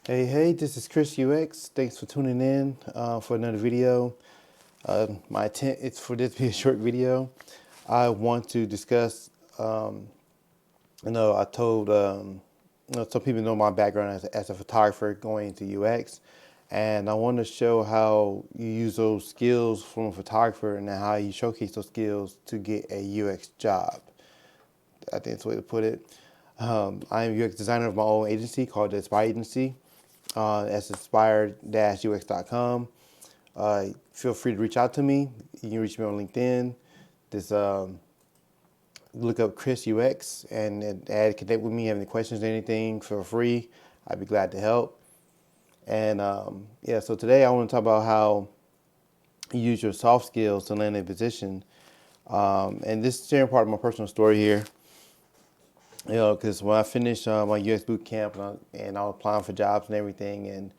Hey, this is Chris UX. Thanks for tuning in for another video. My intent is for this to be a short video. I want to discuss, I told, some people know my background as a photographer going into UX, and I want to show how you use those skills from a photographer and how you showcase those skills to get a UX job. I think that's the way to put it. I am a UX designer of my own agency called the Aspire Agency. That's inspired-ux.com. Feel free to reach out to me. You can reach me on LinkedIn. Just look up Chris UX and add connect with me. Have any questions or anything? Feel free. I'd be glad to help. And so today I want to talk about how you use your soft skills to land a position. And this is sharing part of my personal story here. Because when I finished my UX boot camp and I was applying for jobs and everything, and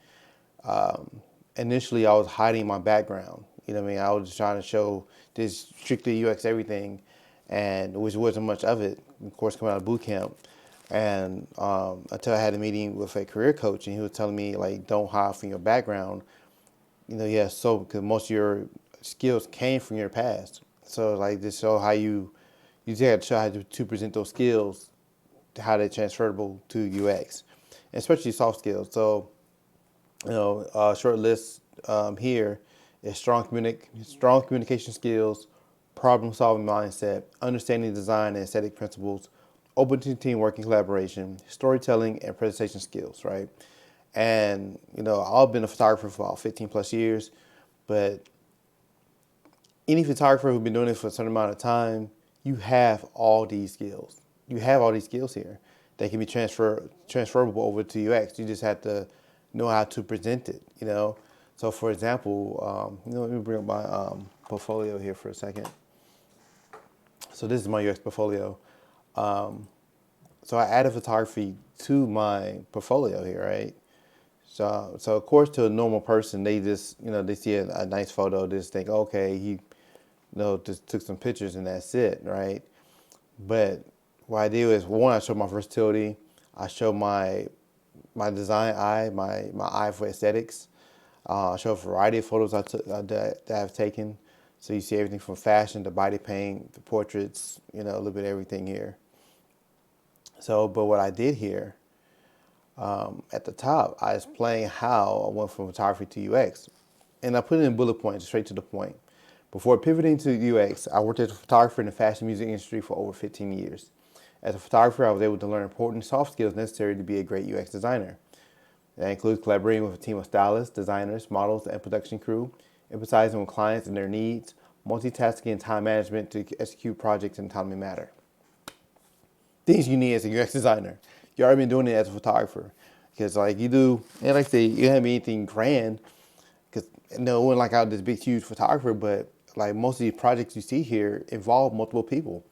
initially I was hiding my background. You know what I mean? I was just trying to show this strictly UX everything, and which wasn't much of it. Of course, coming out of boot camp, and until I had a meeting with a career coach, and he was telling me like, don't hide from your background. So because most of your skills came from your past. So like this show how you just have to show how to present those skills, how they're transferable to UX, especially soft skills. So short list here is strong communication skills, problem solving mindset, understanding design and aesthetic principles, open to teamwork and collaboration, storytelling and presentation skills, right? And I've been a photographer for about 15 plus years, but any photographer who's been doing it for a certain amount of time, you have all these skills. You have all these skills here. They can be transferable over to UX. You just have to know how to present it. So for example, let me bring up my portfolio here for a second. So this is my UX portfolio. So I added photography to my portfolio here, right? So of course, to a normal person, they just, they see a nice photo, they just think, okay, he, just took some pictures and that's it, right? But what I do is, one, I show my versatility. I show my design eye, my eye for aesthetics. I show a variety of photos that I've taken. So you see everything from fashion to body paint to portraits, a little bit of everything here. So, but what I did here at the top, I explained how I went from photography to UX. And I put it in bullet points, straight to the point. Before pivoting to UX, I worked as a photographer in the fashion music industry for over 15 years. As a photographer, I was able to learn important soft skills necessary to be a great UX designer. That includes collaborating with a team of stylists, designers, models, and production crew, emphasizing with clients and their needs, multitasking and time management to execute projects in a timely manner. Things you need as a UX designer. You already been doing it as a photographer. Because like you do, and like I say, you have anything grand, because no one like out this big huge photographer, but like most of these projects you see here involve multiple people: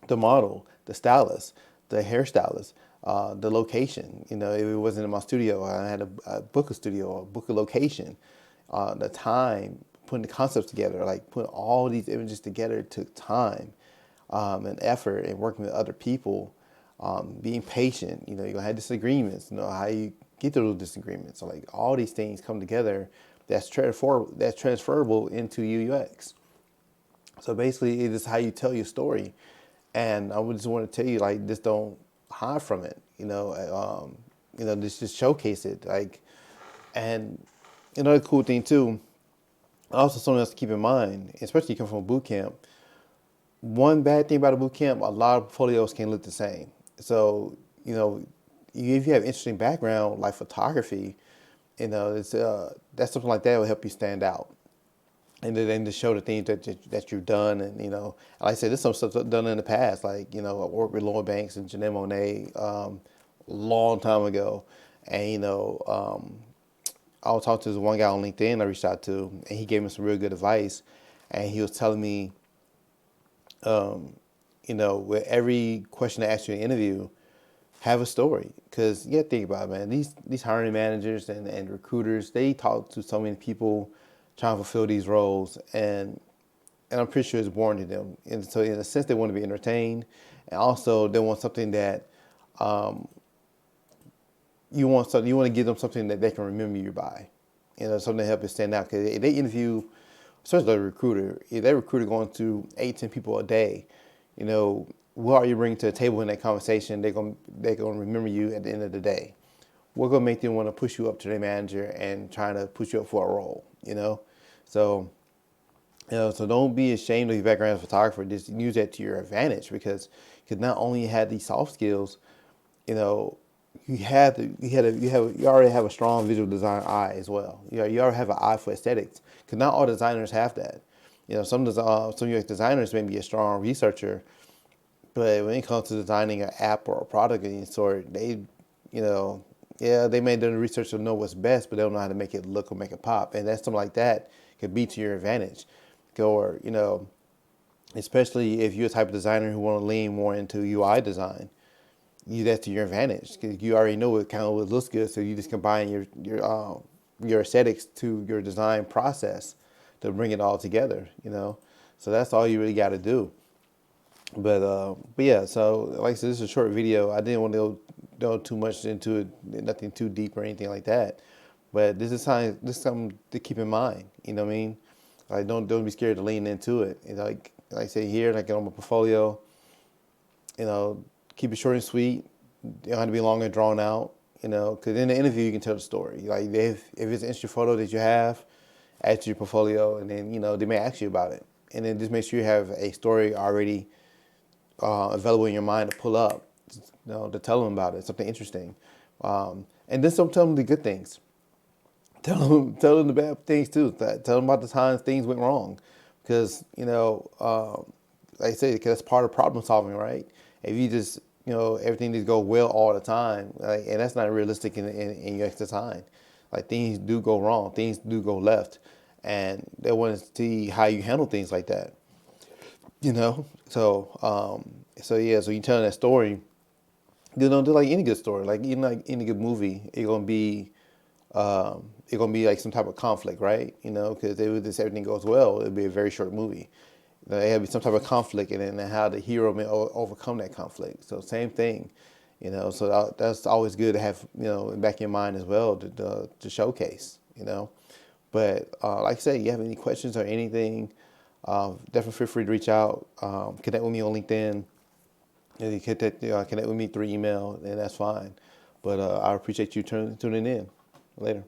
the model, the stylist, the hairstylist, the location. If it wasn't in my studio, I had to book a studio or book a location. The time, putting the concepts together, like putting all these images together took time and effort, and working with other people, being patient. You're gonna have disagreements. How you get through those disagreements. So like all these things come together. That's transferable into UX. So basically, it is how you tell your story. And I would just want to tell you, like, just don't hide from it. Just showcase it. Like, and another cool thing too. Also, something else to keep in mind, especially you come from a boot camp. One bad thing about a boot camp, a lot of portfolios can look the same. So, if you have interesting background like photography, it's that's something like that will help you stand out. And then to show the things that you've done, and like I said, there's some stuff done in the past, like I worked with Lloyd Banks and Janelle Monáe long time ago, and I was talking to this one guy on LinkedIn I reached out to, and he gave me some real good advice, and he was telling me, with every question I ask you in an interview, have a story, because you got to think about it, man. These hiring managers and recruiters, they talk to so many people trying to fulfill these roles, and I'm pretty sure it's boring to them. And so in a sense, they want to be entertained, and also they want something that you want something, you want to give them something that they can remember you by, something to help it stand out. Because if they interview, especially a recruiter, if that recruiter going to 8, 10 people a day, what are you bringing to the table in that conversation? They're gonna remember you at the end of the day. We're gonna make them want to push you up to their manager and trying to push you up for a role. So so don't be ashamed of your background as a photographer. Just use that to your advantage because not only you had these soft skills, you know, you already have a strong visual design eye as well. You already have an eye for aesthetics because not all designers have that. Some UX designers may be a strong researcher, but when it comes to designing an app or a product of any sort, they may have done the research to know what's best, but they don't know how to make it look or make it pop. And that's something like that could be to your advantage. Or, especially if you're a type of designer who want to lean more into UI design, use that to your advantage because you already know what kind of looks good. So you just combine your aesthetics to your design process to bring it all together. So that's all you really got to do. But yeah, so like I said, this is a short video. I didn't want to go too much into it, nothing too deep or anything like that. But this is something to keep in mind. You know what I mean? Like don't be scared to lean into it. Like I say here, like on my portfolio, keep it short and sweet. You don't have to be long and drawn out. Because in the interview you can tell the story. Like if it's an interesting photo that you have, add to your portfolio, and then they may ask you about it, and then just make sure you have a story already available in your mind to pull up, to tell them about it, something interesting. And then tell them the good things. Tell them the bad things too. Tell them about the times things went wrong. Because, like I say, because that's part of problem solving, right? If you just, everything just go well all the time, and that's not realistic in UX design. Like things do go wrong, things do go left. And they want to see how you handle things like that. So yeah, so you telling that story, do like any good story, like like any good movie, it's gonna be like some type of conflict, right? Because if this everything goes well, it'll be a very short movie. It have be some type of conflict, and then how the hero may overcome that conflict. So same thing, So that's always good to have, back in your mind as well to showcase. But like I said, you have any questions or anything, definitely feel free to reach out. Connect with me on LinkedIn. You connect with me through email, and that's fine. But I appreciate you tuning in. Later.